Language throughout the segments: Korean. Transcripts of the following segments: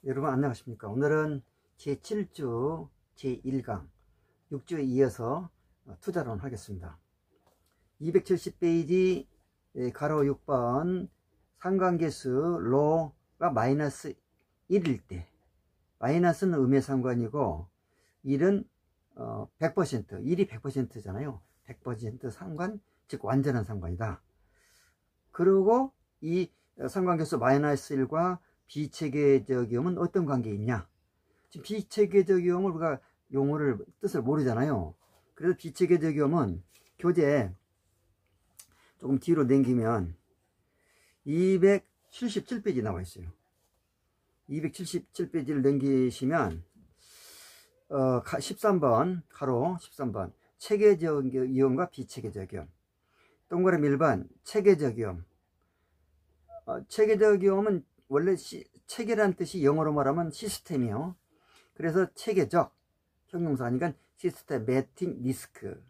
여러분 안녕하십니까. 오늘은 제7주 제1강 6주에 이어서 투자론 하겠습니다. 270페이지 가로 6번 상관계수 로가 마이너스 1일 때, 마이너스는 음의 상관이고 1은 100%, 1이 100%잖아요 100% 상관, 즉 완전한 상관이다. 그리고 이 상관계수 마이너스 1과 비체계적이음은 어떤 관계에 있냐. 지금 비체계적이음을 우리가 용어를 뜻을 모르잖아요. 그래서 비체계적이음은 교재 조금 뒤로 넘기면 277페이지 나와 있어요. 277페이지를 넘기시면 13번 가로 13번 체계적 이음과 비체계적 이음, 동그라미 1번 체계적 이음. 체계적 이음은 원래 체계란 뜻이 영어로 말하면 시스템이요. 그래서 체계적 형용사니까 시스테매틱 리스크.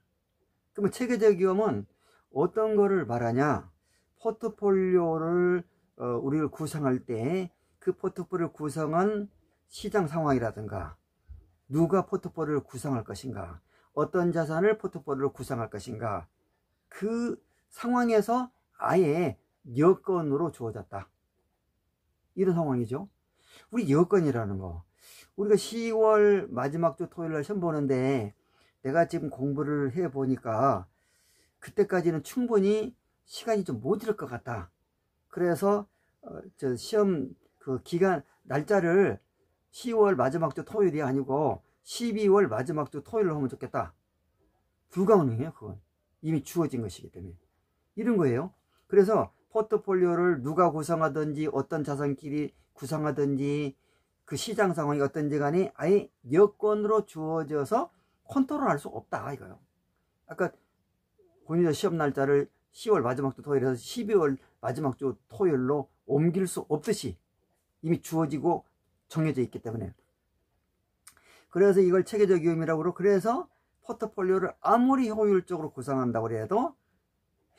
그러면 체계적 이음은 어떤 거를 말하냐? 포트폴리오를 우리가 구성할 때 그 포트폴리오를 구성한 시장 상황이라든가, 누가 포트폴리오를 구성할 것인가, 어떤 자산을 포트폴리오로 구성할 것인가, 그 상황에서 아예 여건으로 주어졌다, 이런 상황이죠. 우리 여건이라는 거, 우리가 10월 마지막 주 토요일날 시험 보는데 내가 지금 공부를 해 보니까 그때까지는 충분히 시간이 좀 못 이를 것 같다. 그래서 저 시험 그 기간 날짜를 10월 마지막 주 토요일이 아니고 12월 마지막 주 토요일로 하면 좋겠다. 불가능해요. 그건 이미 주어진 것이기 때문에 이런 거예요. 그래서 포트폴리오를 누가 구성하든지 어떤 자산끼리 구성하든지 그 시장 상황이 어떤지 간에 아예 여건으로 주어져서 컨트롤할 수 없다, 이거요. 아까 본인의 시험 날짜를 10월 마지막 주 토요일에서 12월 마지막 주 토요일로 옮길 수 없듯이 이미 주어지고 정해져 있기 때문에, 그래서 이걸 체계적 이음이라고 그러고, 그래서 포트폴리오를 아무리 효율적으로 구성한다고 해도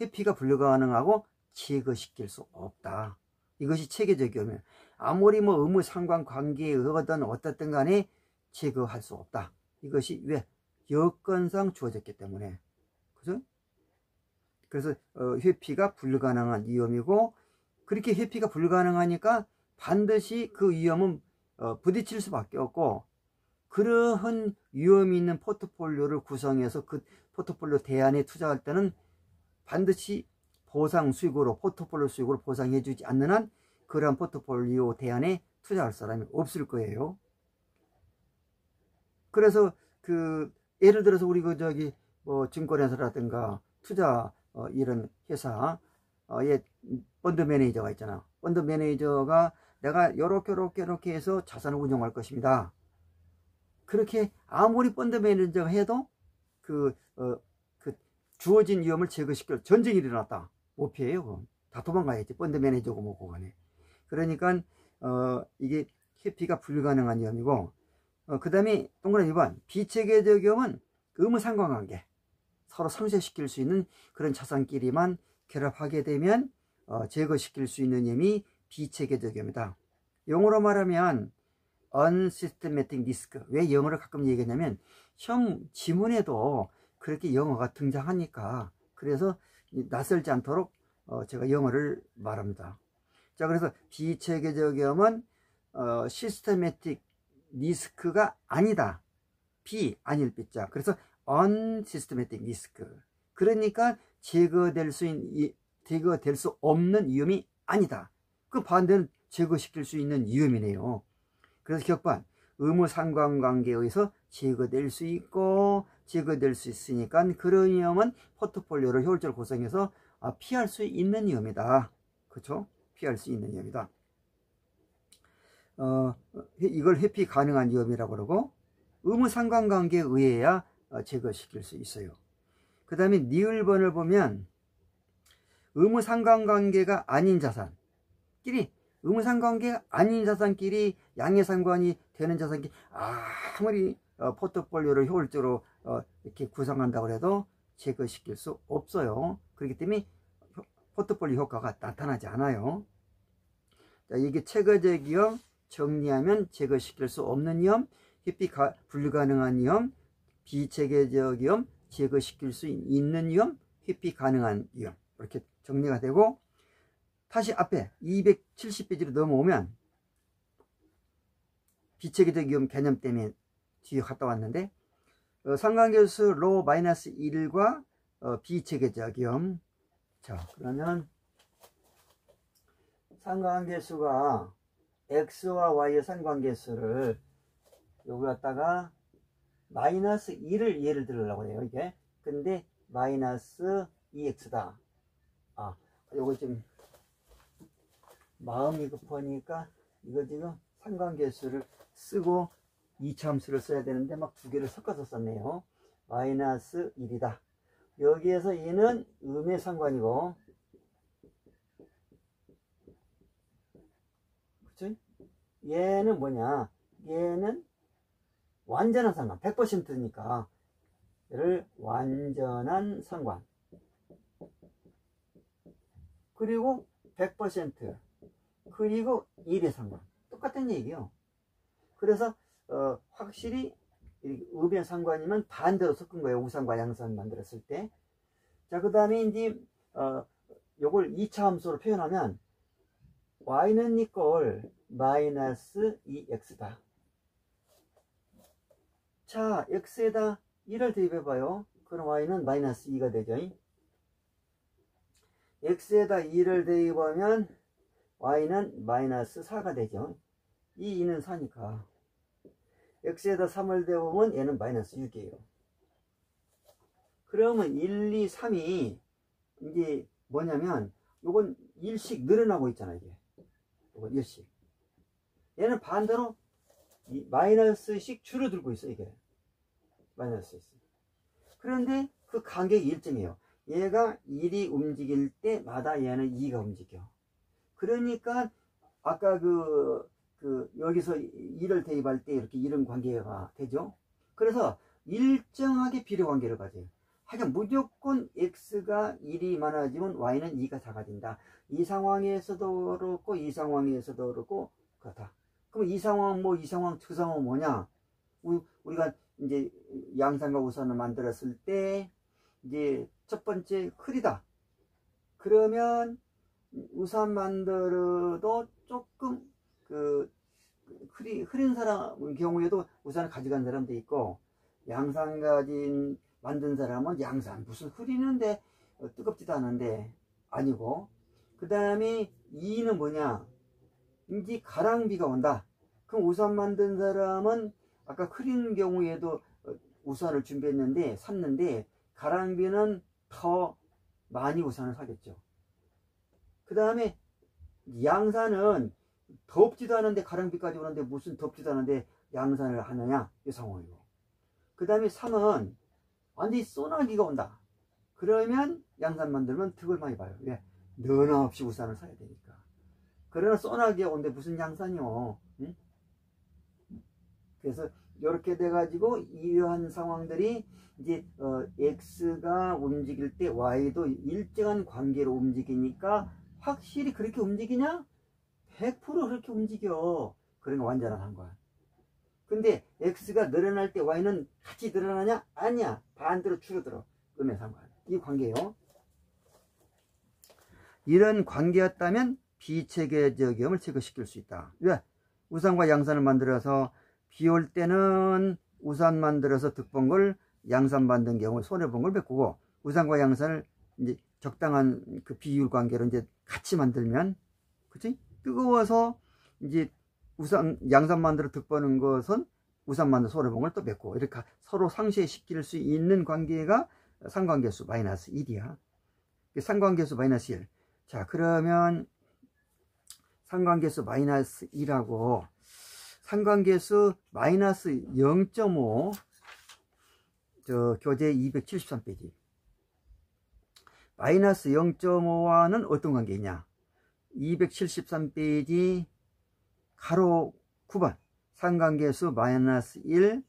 회피가 불가능하고 제거시킬 수 없다. 이것이 체계적 이음이에요. 아무리 뭐 의무 상관 관계에 의하든 어떻든 간에 제거할 수 없다. 이것이 왜? 여건상 주어졌기 때문에. 그죠? 그래서 회피가 불가능한 위험이고, 그렇게 회피가 불가능하니까 반드시 그 위험은 부딪힐 수밖에 없고, 그러한 위험이 있는 포트폴리오를 구성해서 그 포트폴리오 대안에 투자할 때는 반드시 보상 수익으로, 포트폴리오 수익으로 보상해 주지 않는 한 그러한 포트폴리오 대안에 투자할 사람이 없을 거예요. 그래서 예를 들어서 우리 뭐 증권회사라든가 투자 이런 회사에 펀드 매니저가 있잖아. 펀드 매니저가 내가 요렇게 해서 자산을 운용할 것입니다. 그렇게 아무리 펀드 매니저가 해도 그 주어진 위험을 제거시킬, 전쟁이 일어났다, 못 피해요. 그건 다 도망가야지. 펀드 매니저고 뭐고 간에. 그러니까 이게 회피가 불가능한 위험이고, 그 다음에 동그라미 2번 비체계적 위험은 의무 상관관계, 서로 상쇄시킬 수 있는 그런 자산끼리만 결합하게 되면 제거시킬 수 있는 위험이 비체계적 위험이다. 영어로 말하면 unsystematic risk. 왜 영어를 가끔 얘기하냐면 시험 지문에도 그렇게 영어가 등장하니까, 그래서 낯설지 않도록 제가 영어를 말합니다. 자, 그래서 비체계적 위험은 시스테매틱 리스크가 아니다. 아닐 삐자. 그래서 unsystematic risk. 그러니까 제거될 수 없는 위험이 아니다. 그 반대는 제거시킬 수 있는 위험이네요. 그래서 격반, 의무 상관관계에 의해서 제거될 수 있고, 제거될 수 있으니까 그런 위험은 포트폴리오를 효율적으로 구성해서 피할 수 있는 위험이다. 그렇죠? 피할 수 있는 위험이다. 이걸 회피 가능한 위험이라고 그러고, 의무 상관관계에 의해야 제거시킬 수 있어요. 그 다음에 니을번을 보면 의무 상관관계가 아닌 자산끼리, 의무 상관관계가 아닌 자산끼리 양해 상관이 되는 자산끼리 아무리 포트폴리오를 효율적으로 이렇게 구성한다고 해도 제거시킬 수 없어요. 그렇기 때문에 포트폴리오 효과가 나타나지 않아요. 자, 이게 체계적 위험, 정리하면 제거시킬 수 없는 이염, 회피 불가능한 이염, 비체계적 이염, 제거시킬 수 있는 이염, 회피 가능한 이염. 이렇게 정리가 되고, 다시 앞에 270페이지로 넘어오면 비체계적 이염 개념 때문에 뒤에 갔다 왔는데, 상관계수 로 마이너스 1과 비체계적 이염. 자, 그러면 상관계수가 x와 y의 상관계수를 여기 갖다가 마이너스 2를 예를 들으려고 해요, 이게. 근데 마이너스 2x다. 아, 요거 좀 마음이 급하니까 이거 지금 상관계수를 쓰고 이차함수를 써야 되는데 막 두 개를 섞어서 썼네요. 마이너스 1이다. 여기에서 2는 음의 상관이고, 그치? 얘는 뭐냐? 얘는 완전한 상관, 100%니까 얘를 완전한 상관, 그리고 100%, 그리고 1의 상관, 똑같은 얘기요. 그래서 확실히 음의 상관이면 반대로 섞은 거예요. 우상과 양상 만들었을 때. 자, 그 다음에 이제 요걸 2차 함수로 표현하면 y는 이꼴 마이너스 2x다. 자, x에다 1을 대입해봐요. 그럼 y는 마이너스 2가 되죠. x에다 2를 대입하면 y는 마이너스 4가 되죠. 이 2는 4니까. x에다 3을 대보면 얘는 마이너스 6이에요. 그러면 1, 2, 3이 이게 뭐냐면 요건 1씩 늘어나고 있잖아, 이게. 요건 1씩. 얘는 반대로 마이너스씩 줄어들고 있어, 이게. 마이너스 있어. 그런데 그 간격이 일정해요. 얘가 1이 움직일 때마다 얘는 2가 움직여. 그러니까 아까 여기서 1을 대입할 때 이렇게 이런 관계가 되죠. 그래서 일정하게 비례 관계를 가져요. 하여간 무조건 x가 1이 많아지면 y는 2가 작아진다. 이 상황에서도 그렇고 이 상황에서도 그렇고 그렇다. 그럼 이 상황 이 상황 그 상황은 뭐냐? 우리가 이제 양산과 우산을 만들었을 때 이제 첫 번째 흐리다. 그러면 우산 만들어도 조금 흐린 사람 경우에도 우산을 가져간 사람도 있고, 양산 만든 사람은 양산 무슨 흐리는데 뜨겁지도 않은데 아니고, 그 다음에 2는 뭐냐? 이제 가랑비가 온다. 그럼 우산 만든 사람은 아까 흐린 경우에도 우산을 준비했는데 샀는데 가랑비는 더 많이 우산을 사겠죠. 그 다음에 양산은 덥지도 않은데 가랑비까지 오는데 무슨 덥지도 않은데 양산을 하느냐, 이 상황이고. 그 다음에 3은 완전히 소나기가 온다. 그러면 양산 만들면 득을 많이 봐요. 왜? 너나 없이 우산을 사야 되니까. 그러나 소나기가 오는데 무슨 양산이요? 응? 그래서 이렇게 돼가지고 이러한 상황들이 이제 x가 움직일 때 y도 일정한 관계로 움직이니까 확실히 그렇게 움직이냐? 100% 그렇게 움직여. 그러니까 완전한 거야. 근데 x가 늘어날 때 y는 같이 늘어나냐? 아니야. 반대로 줄어들어. 음의 상관. 이 관계예요. 이런 관계였다면 비체계적 이염을 제거시킬 수 있다. 왜? 우산과 양산을 만들어서 비 올 때는 우산 만들어서 득본 걸 양산 만든 경우 손해본 걸 메꾸고, 우산과 양산을 이제 적당한 그 비율 관계로 이제 같이 만들면, 그치? 뜨거워서 이제 양산 만들어 득보는 것은 우산 만들어 손해본 걸 또 메꾸고, 이렇게 서로 상쇄시킬 수 있는 관계가 상관계수 마이너스 1이야. 상관계수 마이너스 1. 자, 그러면 상관계수 마이너스 1하고 상관계수 마이너스 0.5 교재 273페이지. 마이너스 0.5와는 어떤 관계냐? 273페이지 가로 9번 상관계수 마이너스 1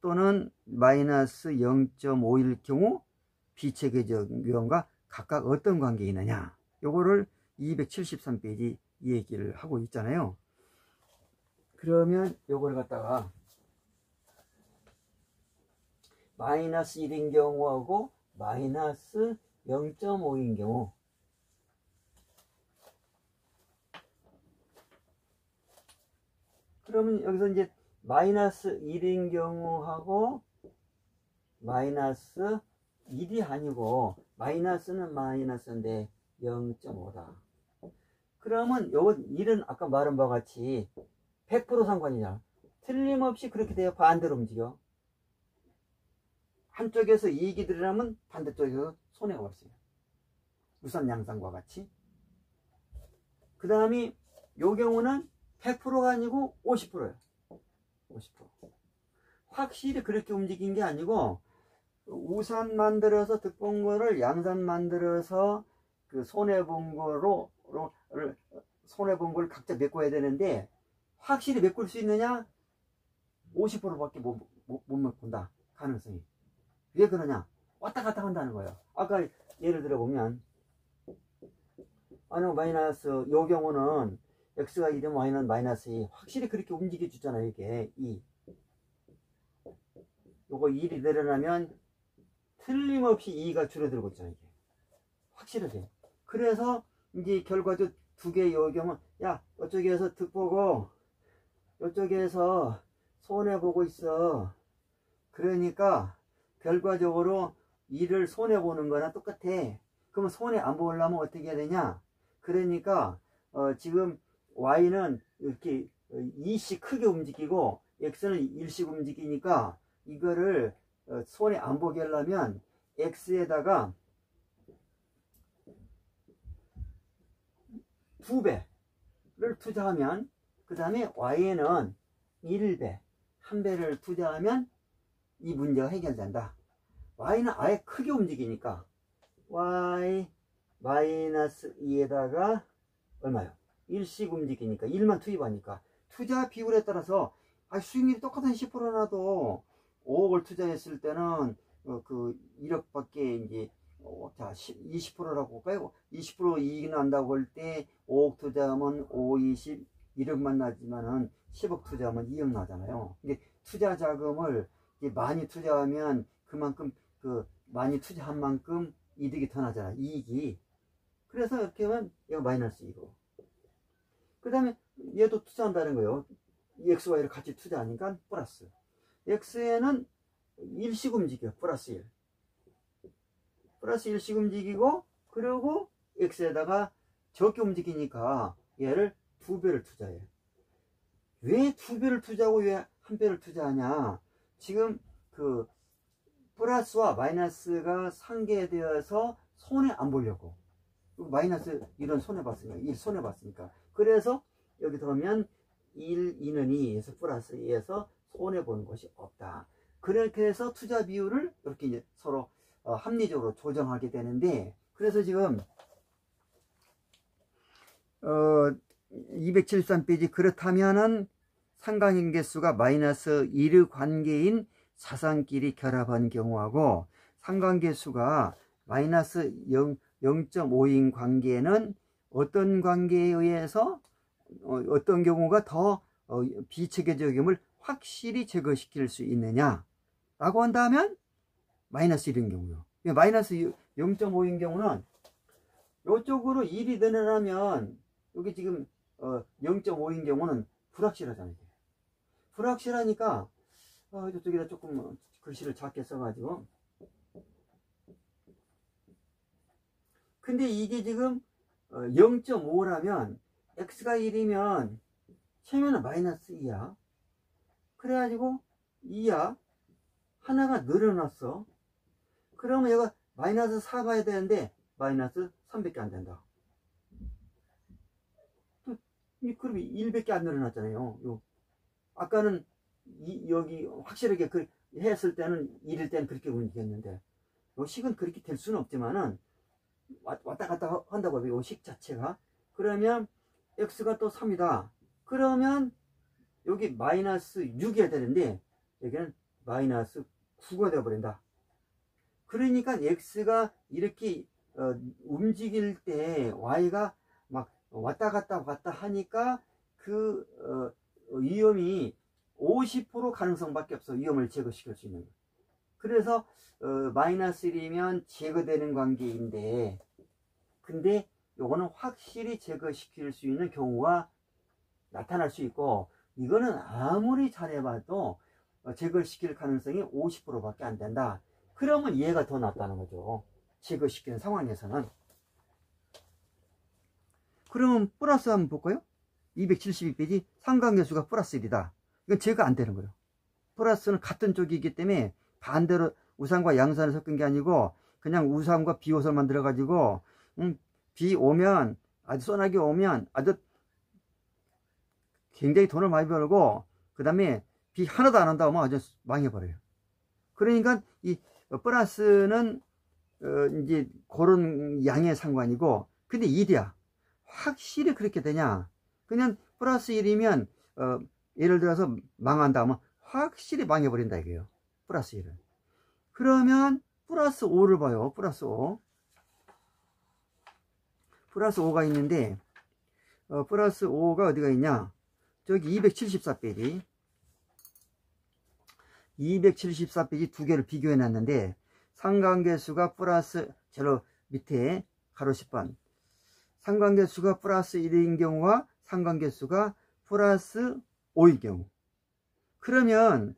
또는 마이너스 0.5일 경우 비체계적 이염과 각각 어떤 관계가 있느냐, 요거를 273페이지 얘기를 하고 있잖아요. 그러면 요걸 갖다가 마이너스 1인 경우하고 마이너스 0.5인 경우, 그러면 여기서 이제 마이너스 1인 경우하고 마이너스 1이 아니고 마이너스는 마이너스인데 0.5다. 그러면 요거 1은 아까 말한 바와 같이 100% 상관이냐. 틀림없이 그렇게 돼야 반대로 움직여. 한쪽에서 이익이 들어가면 반대쪽에서 손해가 벌어요. 무선 양상과 같이. 그 다음에 요 경우는 100%가 아니고 50%예요. 50%. 확실히 그렇게 움직인 게 아니고, 우산 만들어서 득본 거를 양산 만들어서 그 손해본 거로 손해본 걸 각자 메꿔야 되는데, 확실히 메꿀 수 있느냐? 50%밖에 못 메꾼다. 가능성이. 왜 그러냐? 왔다 갔다 한다는 거예요. 아까 예를 들어 보면, 마이너스, 요 경우는 x가 2되면 y는 마이너스 2. 확실히 그렇게 움직여 주잖아요. 이게 2. 요거 1이 내려나면 틀림없이 2가 줄어들고 있잖아요. 이게. 확실하게. 그래서 이제 결과도 두 개의 요 경우, 야, 이쪽에서 득 보고, 이쪽에서 손해 보고 있어. 그러니까 결과적으로 2를 손해 보는 거나 똑같아. 그러면 손해 안 보려면 어떻게 해야 되냐? 그러니까 지금 y는 이렇게 2씩 크게 움직이고 x는 1씩 움직이니까 이거를 손해 안 보게 하려면 x에다가 2배를 투자하면, 그 다음에 y에는 1배, 1배를 투자하면 이 문제가 해결된다. y는 아예 크게 움직이니까 y 마이너스 2에다가 얼마요? 1씩 움직이니까 1만 투입하니까 투자 비율에 따라서 수익률이 똑같은 10%나도 5억을 투자했을 때는 그 1억밖에 이제 자 20%라고 볼까요? 20% 이익이 난다고 할 때 5억 투자하면 5, 20, 1억만 나지만은 10억 투자하면 2억 나잖아요. 이게 투자 자금을 많이 투자하면 그만큼 그 많이 투자한 만큼 이득이 더 나잖아. 이익이. 그래서 이렇게 하면 얘가 마이너스 2고, 그 다음에 얘도 투자한다는 거예요. x, y를 같이 투자하니까 플러스. x에는 1씩 움직여. 플러스 1. 플러스 1씩 움직이고, 그리고 x에다가 적게 움직이니까 얘를 2배를 투자해. 왜 2배를 투자하고 왜 1배를 투자하냐? 지금 그 플러스와 마이너스가 상계되어서 손해 안 보려고. 마이너스 1은 손해봤으니까, 1 손해봤으니까. 그래서 여기 들어오면 1, 2는 2에서 플러스 2에서 손해보는 것이 없다. 그렇게 해서 투자 비율을 이렇게 이제 서로 합리적으로 조정하게 되는데, 그래서 지금 273페이지, 그렇다면은 상관관계수가 마이너스 1의 관계인 자산끼리 결합한 경우하고 상관관계수가 마이너스 0.5인 관계는 어떤 관계에 의해서 어떤 경우가 더 비체계적임을 확실히 제거시킬 수 있느냐 라고 한다면 마이너스 1인 경우요. 마이너스 0.5인 경우는 이쪽으로 1이 늘어나면 여기 지금 0.5인 경우는 불확실하잖아요. 불확실하니까 이쪽에다 조금 글씨를 작게 써가지고, 근데 이게 지금 0.5라면 x가 1이면 최면은 마이너스 2야. 그래가지고 2야. 하나가 늘어났어. 그러면 얘가 마이너스 4 가야 되는데 마이너스 3밖에 안 된다. 그럼 1밖에 안 늘어났잖아요. 아까는 여기 확실하게 그 했을 때는 1일 때는 그렇게 움직였는데 요 식은 그렇게 될 수는 없지만은 왔다 갔다 한다고 해요. 요 식 자체가. 그러면 x가 또 3이다. 그러면 여기 마이너스 6이어야 되는데 여기는 마이너스 9가 되어버린다. 그러니까 x가 이렇게 움직일 때 y가 막 왔다 갔다 하니까 이 위험이 50% 가능성밖에 없어. 위험을 제거시킬 수 있는 거. 그래서 마이너스 1이면 제거되는 관계인데, 근데 요거는 확실히 제거시킬 수 있는 경우가 나타날 수 있고, 이거는 아무리 잘해봐도 제거시킬 가능성이 50%밖에 안 된다. 그러면 얘가 더 낫다는 거죠. 제거시키는 상황에서는. 그러면 플러스 한번 볼까요? 272페이지 상관계수가 플러스 1이다. 이건 제거 안 되는 거예요. 플러스는 같은 쪽이기 때문에 반대로 우산과 양산을 섞은 게 아니고 그냥 우산과 비옷을 만들어 가지고 비 오면 아주 쏘나게 오면 아주 굉장히 돈을 많이 벌고 그 다음에 비 하나도 안 온다 하면 아주 망해버려요. 그러니까 이 플러스는 이제 그런 양의 상관이고, 근데 1이야. 확실히 그렇게 되냐? 그냥 플러스 1이면 예를 들어서 망한다 하면 확실히 망해버린다 이거예요. 플러스 1은. 그러면 플러스 5를 봐요. 플러스 5. 플러스 5가 있는데 플러스 5가 어디가 있냐? 저기 274페이지. 274페이지 두 개를 비교해 놨는데 상관계수가 플러스 제로 밑에 가로 10번 상관계수가 플러스 1인 경우와 상관계수가 플러스 5일 경우, 그러면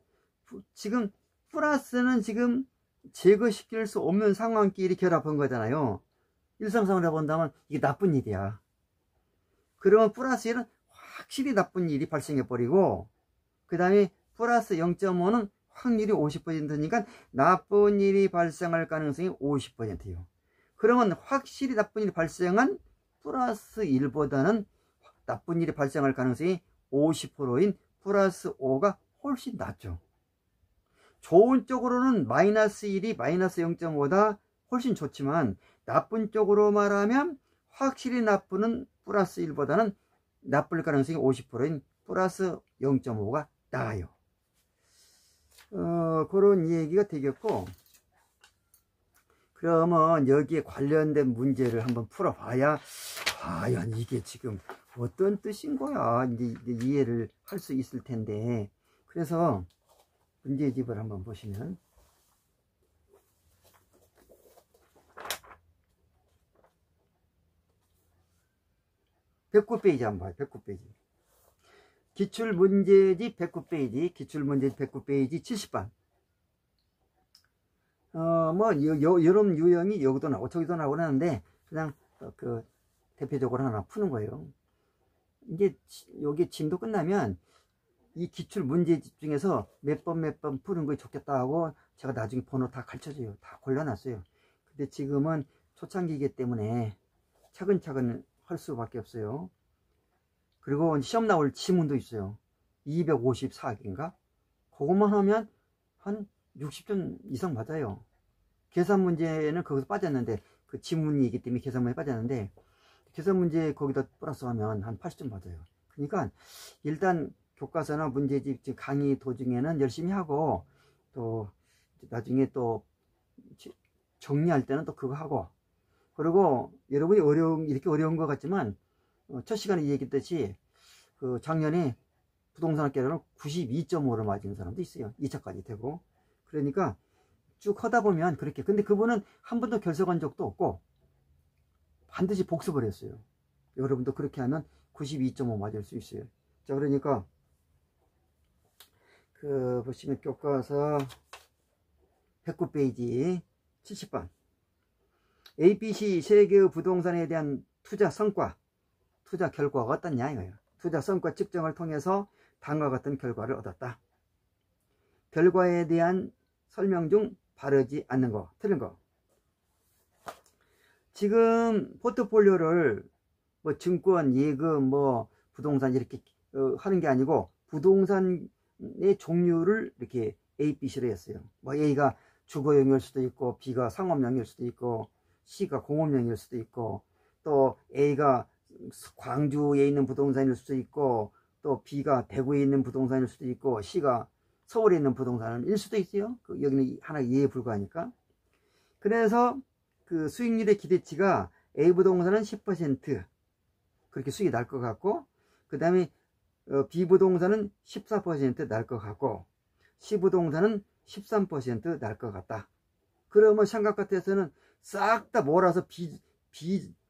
지금 플러스는 지금 제거시킬 수 없는 상황끼리 결합한 거잖아요. 일상생활을 해본다면 이게 나쁜 일이야. 그러면 플러스 1은 확실히 나쁜 일이 발생해 버리고, 그 다음에 플러스 0.5는 확률이 50%니까 나쁜 일이 발생할 가능성이 50%예요. 그러면 확실히 나쁜 일이 발생한 플러스 1보다는 나쁜 일이 발생할 가능성이 50%인 플러스 5가 훨씬 낫죠. 좋은 쪽으로는 마이너스 1이 마이너스 0.5다 훨씬 좋지만, 나쁜 쪽으로 말하면 확실히 나쁘는 플러스 1보다는 나쁠 가능성이 50%인 플러스 0.5가 나아요. 그런 얘기가 되겠고, 그러면 여기에 관련된 문제를 한번 풀어봐야 과연 이게 지금 어떤 뜻인 거야 이제 이해를 할 수 있을 텐데, 그래서 문제집을 한번 보시면 109페이지 한번 봐요. 109페이지 기출문제집 109페이지 기출문제집 109페이지 70번. 여름 유형이 여기도 나오고 저기도 나오고 하는데 그냥 그 대표적으로 하나 푸는 거예요. 이제 여기 진도 끝나면 이 기출 문제집 중에서 몇 번 푸는 거 좋겠다 하고 제가 나중에 번호 다 가르쳐줘요. 다 골라놨어요. 근데 지금은 초창기이기 때문에 차근차근 할 수밖에 없어요. 그리고 시험 나올 지문도 있어요. 254개인가? 그것만 하면 한 60점 이상 맞아요. 계산 문제는 거기서 빠졌는데, 그 지문이기 때문에 계산 문제 빠졌는데, 계산 문제 거기다 플러스 하면 한 80점 맞아요. 그러니까 일단 교과서나 문제집 강의 도중에는 열심히 하고, 또 나중에 또 정리할 때는 또 그거 하고, 그리고 여러분이 이렇게 어려운 것 같지만 첫 시간에 얘기했듯이 그 작년에 부동산학과는 92.5를 맞은 사람도 있어요. 2차까지 되고. 그러니까 쭉 하다 보면 그렇게. 근데 그분은 한 번도 결석한 적도 없고 반드시 복습을 했어요. 여러분도 그렇게 하면 92.5 맞을 수 있어요. 자, 그러니까 그 보시면 교과서 109페이지 70번 ABC 세 개의 부동산에 대한 투자 성과, 투자 결과가 어떻냐 이거예요. 투자 성과 측정을 통해서 다음과 같은 결과를 얻었다. 결과에 대한 설명 중 바르지 않는 거, 틀린 거. 지금 포트폴리오를 뭐 증권, 예금, 뭐 부동산 이렇게 하는 게 아니고 부동산의 종류를 이렇게 A, B, C로 했어요. 뭐 A가 주거용일 수도 있고, B가 상업용일 수도 있고, C가 공업용일 수도 있고, 또 A가 광주에 있는 부동산일 수도 있고, 또 B가 대구에 있는 부동산일 수도 있고, C가 서울에 있는 부동산일 수도 있어요. 여기는 하나 이해에 불과하니까. 그래서 그 수익률의 기대치가 A 부동산은 10% 그렇게 수익이 날 것 같고, 그 다음에 B부동산은 14% 날 것 같고 C부동산은 13% 날 것 같다. 그러면 생각 같아서는 싹 다 몰아서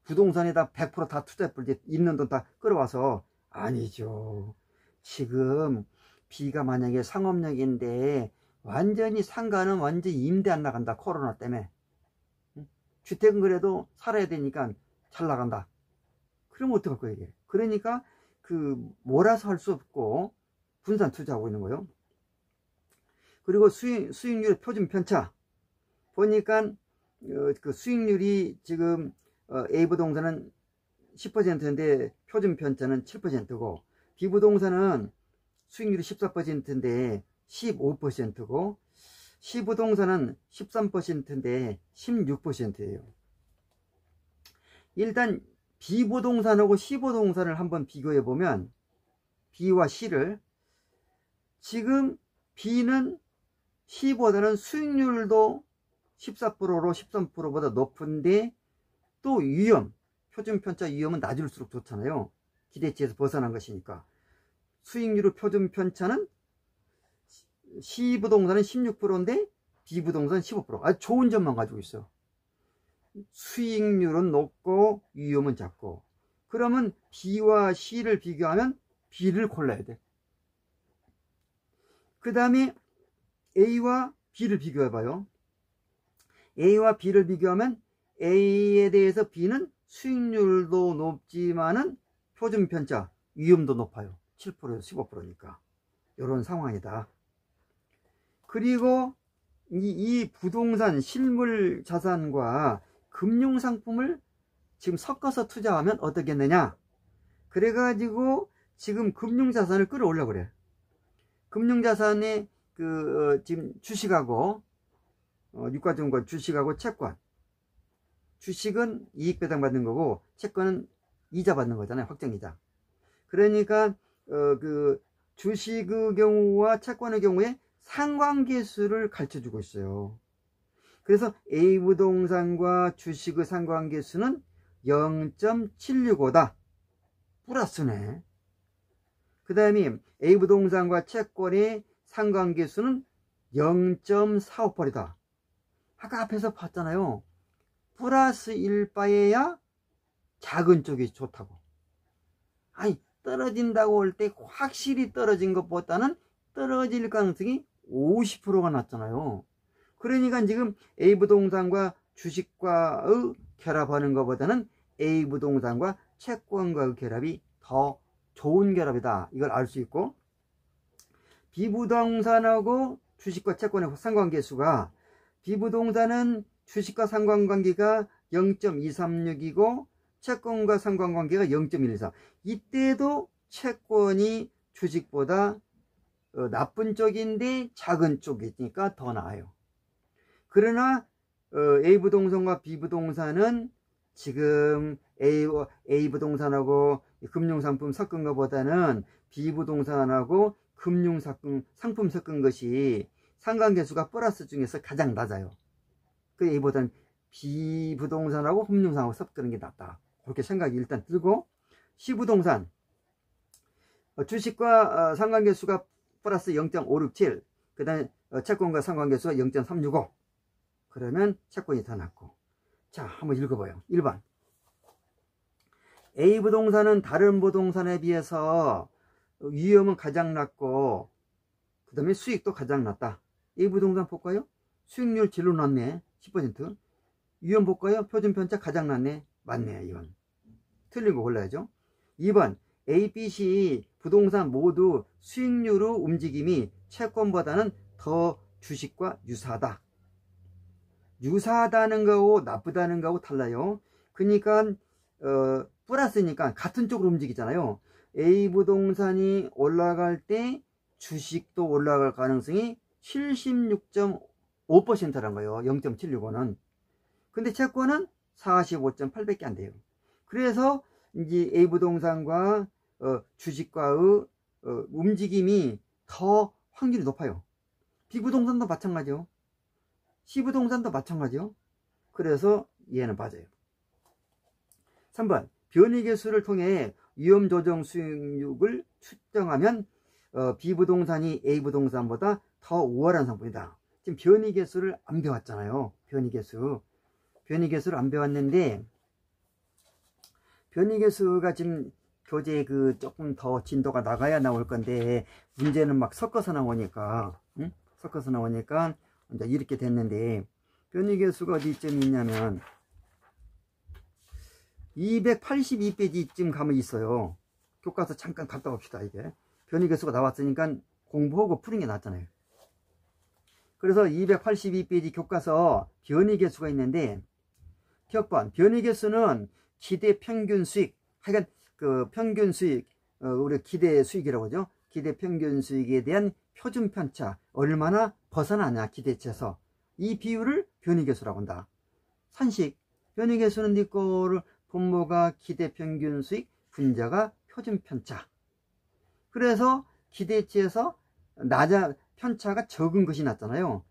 부동산에다 100% 다 투자해버리지, 있는 돈 다 끌어와서. 아니죠. 지금 B가 만약에 상업역인데 완전히 상가는 완전히 임대 안 나간다, 코로나 때문에. 주택은 그래도 살아야 되니까 잘 나간다. 그러면 어떡할 거예요 이게. 그러니까 몰아서 할 수 없고 분산 투자하고 있는 거예요. 그리고 수익률 표준 편차 보니까 그 수익률이 지금 A부동산은 10%인데 표준 편차는 7%고 B부동산은 수익률이 14%인데 15%고 C부동산은 13%인데 16%예요. 일단 B부동산하고 C부동산을 한번 비교해 보면 B와 C를, 지금 B는 C보다는 수익률도 14%로 13%보다 높은데 또 위험, 표준 편차 위험은 낮을수록 좋잖아요. 기대치에서 벗어난 것이니까. 수익률의 표준 편차는 C부동산은 16%인데 B부동산은 15%. 아주 좋은 점만 가지고 있어. 수익률은 높고 위험은 작고. 그러면 B와 C를 비교하면 B를 골라야 돼. 그 다음에 A와 B를 비교해 봐요. A와 B를 비교하면 A에 대해서 B는 수익률도 높지만은 표준 편차 위험도 높아요. 7%에서 15%니까 이런 상황이다. 그리고 이 부동산 실물 자산과 금융상품을 지금 섞어서 투자하면 어떻겠느냐. 그래가지고 지금 금융자산을 끌어올려 그래. 금융자산에 지금 주식하고 유가증권, 주식하고 채권. 주식은 이익 배당 받는 거고 채권은 이자 받는 거잖아요. 확정이자. 그러니까 주식의 경우와 채권의 경우에 상관계수를 가르쳐주고 있어요. 그래서 A부동산과 주식의 상관계수는 0.765다. 플러스네. 그 다음에 A부동산과 채권의 상관계수는 0.458이다. 아까 앞에서 봤잖아요. 플러스 1바에야 작은 쪽이 좋다고. 아니, 떨어진다고 할 때 확실히 떨어진 것보다는 떨어질 가능성이 50%가 낮잖아요. 그러니까 지금 A부동산과 주식과의 결합하는 것보다는 A부동산과 채권과의 결합이 더 좋은 결합이다. 이걸 알 수 있고, B부동산하고 주식과 채권의 상관계수가, B부동산은 주식과 상관관계가 0.236이고 채권과 상관관계가 0.124. 이때도 채권이 주식보다 나쁜 쪽인데 작은 쪽이니까 더 나아요. 그러나 A부동산과 B부동산은 지금 A부동산하고 금융상품 섞은 것보다는 B부동산하고 금융상품 섞은 것이 상관계수가 플러스 중에서 가장 낮아요. 그 A보다는 B부동산하고 금융상하고 섞는 게 낫다. 그렇게 생각이 일단 들고, C부동산 주식과 상관계수가 플러스 0.567, 그 다음에 채권과 상관계수가 0.365. 그러면 채권이 더 낫고. 자, 한번 읽어봐요. 1번. A부동산은 다른 부동산에 비해서 위험은 가장 낮고 그 다음에 수익도 가장 낮다. A부동산 볼까요? 수익률 제일 낮네. 10%. 위험 볼까요? 표준 편차 가장 낮네. 맞네. 이건 틀린 거 골라야죠. 2번. A, B, C 부동산 모두 수익률의 움직임이 채권보다는 더 주식과 유사하다. 유사하다는 거하고 나쁘다는 거하고 달라요. 그러니까 플러스니까 같은 쪽으로 움직이잖아요. A 부동산이 올라갈 때 주식도 올라갈 가능성이 76.5%란 거예요. 0.765는. 근데 채권은 45.8밖에 안 돼요. 그래서 이제 A 부동산과 주식과의 움직임이 더 확률이 높아요. B 부동산도 마찬가지요. C 부동산도 마찬가지요. 그래서 얘는 맞아요. 3번. 변이계수를 통해 위험 조정 수익률을 측정하면 B부동산이 A부동산보다 더 우월한 상품이다. 지금 변이계수를 안 배웠잖아요. 변이계수를 안 배웠는데, 변이계수가 지금 교재에 조금 더 진도가 나가야 나올 건데, 문제는 막 섞어서 나오니까, 섞어서 나오니까 이제 이렇게 됐는데, 변이계수가 어디쯤 있냐면 282페이지쯤 가면 있어요. 교과서 잠깐 갔다 옵시다. 이게 변이계수가 나왔으니까 공부하고 푸는 게 낫잖아요. 그래서 282페이지 교과서 변이계수가 있는데, 기억번 변이계수는 기대 평균 수익, 하여간 그 평균 수익, 우리 기대 수익이라고 하죠. 기대 평균 수익에 대한 표준 편차, 얼마나 벗어나냐 기대치에서, 이 비율을 변이계수라고 한다. 산식 변이계수는 네 거를 분모가 기대 평균 수익, 분자가 표준 편차. 그래서 기대치에서 편차가 적은 것이 낫잖아요.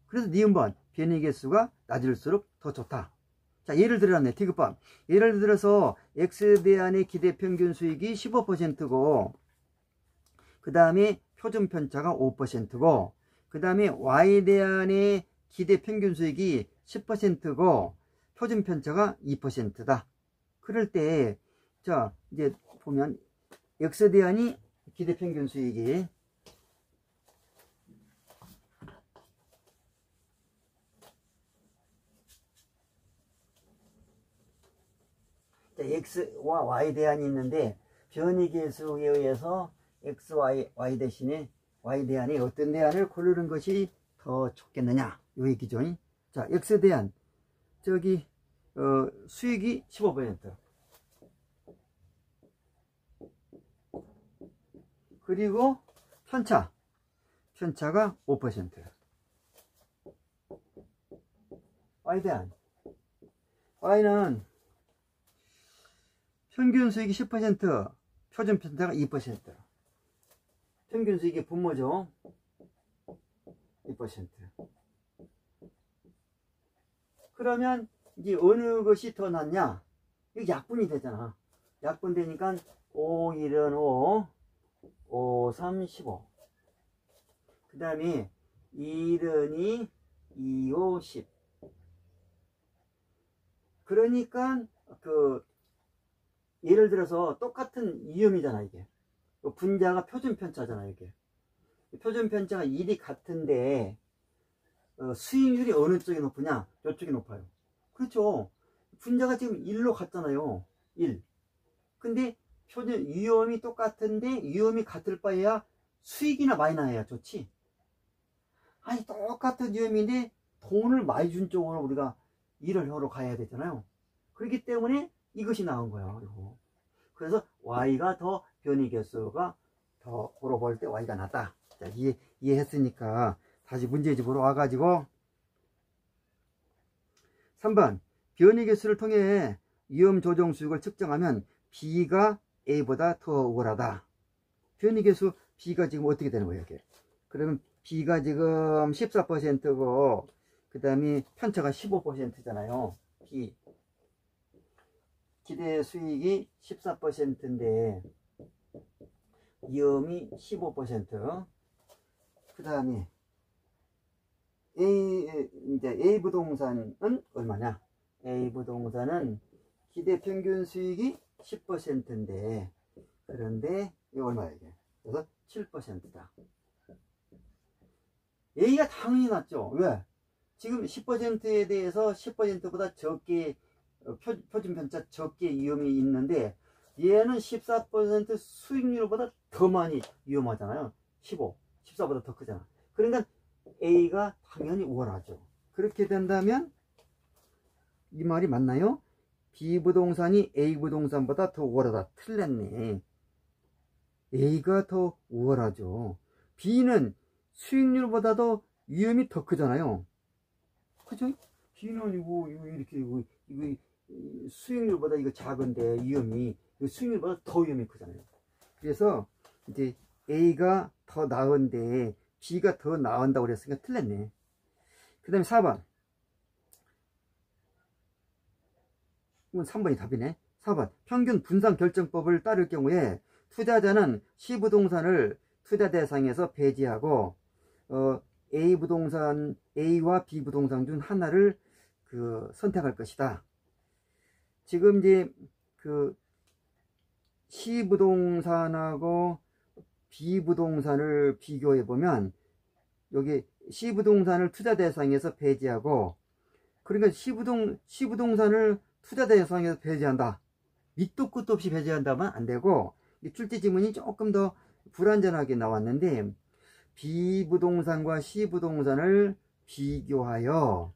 그래서 니은번 변이계수가 낮을수록 더 좋다. 자, 예를 들었네. 디귿번. 예를 들어서 X대안의 기대 평균 수익이 15%고, 그 다음에 표준 편차가 5%고, 그 다음에 Y대안의 기대 평균 수익이 10%고, 표준 편차가 2%다. 그럴 때, 자, 이제 보면, X대안이 기대 평균 수익이 X와 Y 대안이 있는데, 변이계수에 의해서 X, Y 대신에 Y 대안이 어떤 대안을 고르는 것이 더 좋겠느냐, 요 얘기죠. 자, X 대안, 저기 수익이 15%, 그리고 편차가 5%. Y 대안, Y는 평균 수익이 10%, 표준 편차가 2%. 평균 수익이 분모죠. 2%. 그러면 이제 어느 것이 더 낫냐? 이거 약분이 되잖아. 약분 되니까 5, 1은 5, 5, 3, 15. 그 다음에 1은 2, 2, 5, 10. 그러니까 예를 들어서 똑같은 위험이잖아. 이게 분자가 표준 편차잖아. 이게 표준 편차가 1이 같은데 수익률이 어느 쪽이 높으냐? 이쪽이 높아요. 그렇죠. 분자가 지금 1로 갔잖아요. 1. 근데 표준 위험이 똑같은데 위험이 같을 바에야 수익이나 많이 나야 좋지. 아니, 똑같은 위험인데 돈을 많이 준 쪽으로 우리가 일을 하러 가야 되잖아요. 그렇기 때문에 이것이 나온 거야. 그래서 Y가 더 변이계수가 더 보러 볼 때 Y가 낫다. 자, 이해했으니까 다시 문제집으로 와가지고 3번 변이계수를 통해 위험 조정 수익을 측정하면 B가 A보다 더 우월하다. 변이계수 B가 지금 어떻게 되는 거예요? 이게? 그러면 B가 지금 14%고 그 다음에 편차가 15%잖아요. B 기대 수익이 14%인데 위험이 15%. 그 다음에 A 부동산은 얼마냐? A 부동산은 기대 평균 수익이 10%인데, 그런데 이거 얼마야 이게? 그래서 7%다. A가 당연히 낫죠. 왜? 지금 10%에 대해서 10%보다 적게 표준 편차 적게 위험이 있는데, 얘는 14% 수익률보다 더 많이 위험하잖아요. 14보다 더 크잖아. 그러니까 A가 당연히 우월하죠. 그렇게 된다면 이 말이 맞나요? B 부동산이 A 부동산보다 더 우월하다. 틀렸네. A가 더 우월하죠. B는 수익률보다도 위험이 더 크잖아요. 그죠? B는 이거 수익률보다 이거 작은데 수익률보다 더 위험이 크잖아요. 그래서 이제 A가 더 나은데 B가 더 나은다고 그랬으니까 틀렸네. 그 다음에 4번. 이건 3번이 답이네. 4번 평균 분산 결정법을 따를 경우에 투자자는 C부동산을 투자 대상에서 배제하고 A와 B부동산 중 하나를 선택할 것이다. 지금 이제 C부동산하고 B부동산을 비교해 보면 여기 C부동산을 투자 대상에서 배제하고, 그러니까 C부동산을 투자 대상에서 배제한다. 밑도 끝도 없이 배제한다면 안 되고, 출제 지문이 조금 더 불완전하게 나왔는데, B부동산과 C부동산을 비교하여,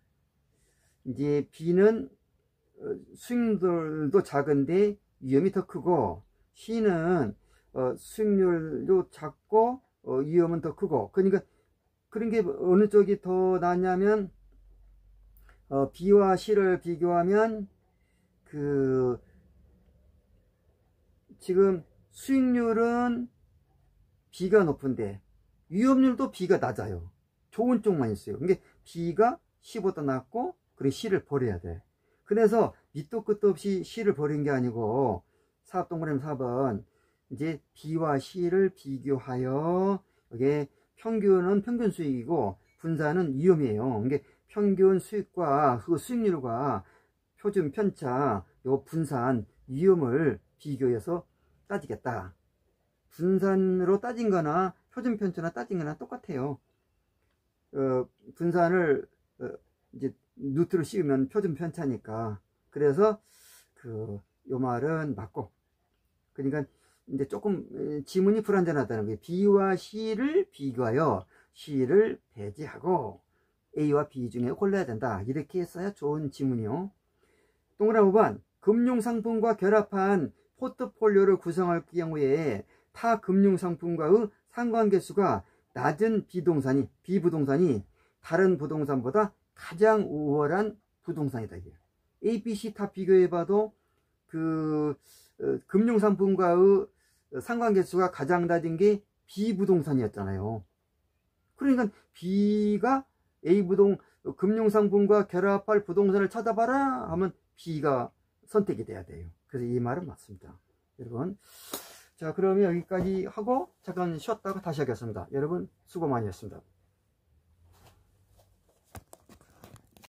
이제 B는 수익률도 작은데 위험이 더 크고, C는 수익률도 작고 위험은 더 크고, 그러니까 그런 게 어느 쪽이 더 낫냐면 B와 C를 비교하면 지금 수익률은 B가 높은데 위험률도 B가 낮아요. 좋은 쪽만 있어요. 그러니까 B가 C보다 낮고 그리고 C를 버려야 돼. 그래서 밑도 끝도 없이 C를 버린 게 아니고 사업동그라미 4번 이제 B와 C를 비교하여, 이게 평균은 평균 수익이고 분산은 위험이에요. 이게 평균 수익과 그 수익률과 표준 편차, 요 분산 위험을 비교해서 따지겠다. 분산으로 따진 거나 표준 편차나 따진 거나 똑같아요. 분산을 이제 루트를 씌우면 표준 편차니까. 그래서 요 말은 맞고, 그러니까 이제 조금 지문이 불완전하다는 거예요. B와 C를 비교하여 C를 배제하고 A와 B 중에 골라야 된다. 이렇게 했어야 좋은 지문이요. 동그라미 5번 금융상품과 결합한 포트폴리오를 구성할 경우에 타 금융상품과의 상관계수가 낮은 B부동산이 다른 부동산보다 가장 우월한 부동산이다. A, B, C 다 비교해봐도 금융상품과의 상관계수가 가장 낮은 게 B부동산이었잖아요. 그러니까 B가 금융상품과 결합할 부동산을 찾아봐라 하면 B가 선택이 돼야 돼요. 그래서 이 말은 맞습니다. 여러분, 자, 그러면 여기까지 하고 잠깐 쉬었다가 다시 하겠습니다. 여러분 수고 많이 했습니다.